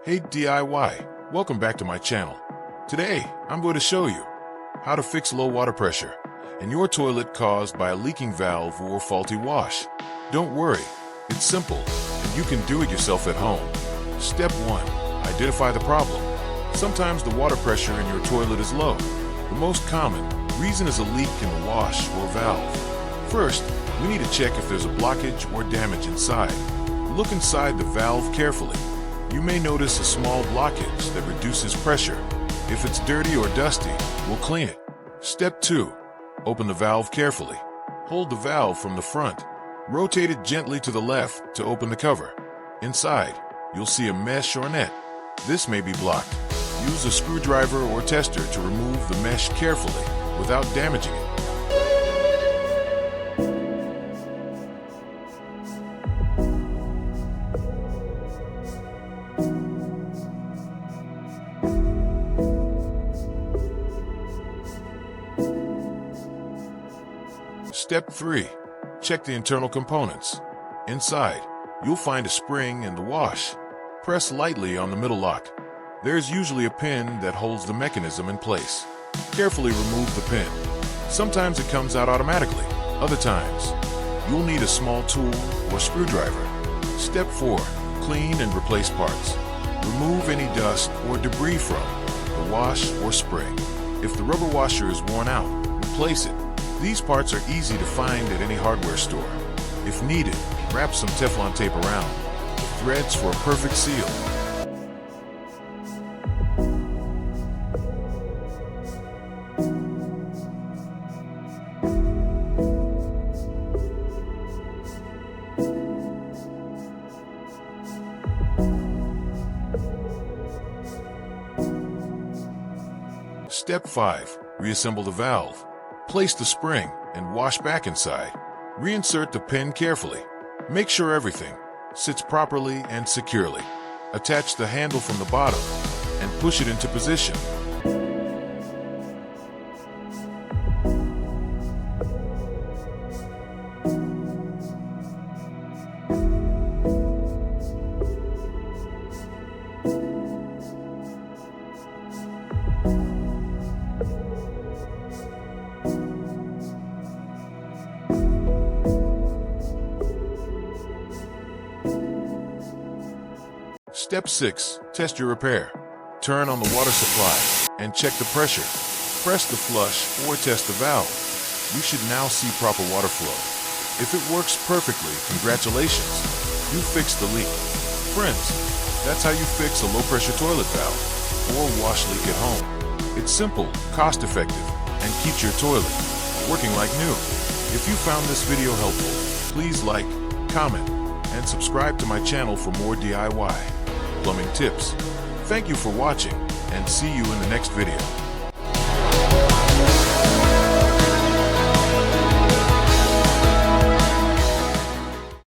Hey DIY, welcome back to my channel. Today, I'm going to show you how to fix low water pressure in your toilet caused by a leaking valve or faulty wash. Don't worry, it's simple and you can do it yourself at home. Step 1. Identify the problem. Sometimes the water pressure in your toilet is low. The most common reason is a leak in the wash or valve. First, we need to check if there's a blockage or damage inside. Look inside the valve carefully. You may notice a small blockage that reduces pressure. If it's dirty or dusty, we'll clean it. Step 2. Open the valve carefully. Hold the valve from the front. Rotate it gently to the left to open the cover. Inside, you'll see a mesh or net. This may be blocked. Use a screwdriver or tester to remove the mesh carefully without damaging it. Step 3. Check the internal components. Inside, you'll find a spring and the wash. Press lightly on the middle lock. There's usually a pin that holds the mechanism in place. Carefully remove the pin. Sometimes it comes out automatically. Other times, you'll need a small tool or screwdriver. Step 4. Clean and replace parts. Remove any dust or debris from the wash or spring. If the rubber washer is worn out, replace it. These parts are easy to find at any hardware store. If needed, wrap some Teflon tape around the threads for a perfect seal. Step 5. Reassemble the valve. Place the spring and wash back inside. Reinsert the pin carefully. Make sure everything sits properly and securely. Attach the handle from the bottom and push it into position. Step 6. Test your repair. Turn on the water supply and check the pressure. Press the flush or test the valve. You should now see proper water flow. If it works perfectly, congratulations, you fixed the leak. Friends, that's how you fix a low-pressure toilet valve or wash leak at home. It's simple, cost-effective, and keeps your toilet working like new. If you found this video helpful, please like, comment, and subscribe to my channel for more DIY plumbing tips. Thank you for watching, and see you in the next video.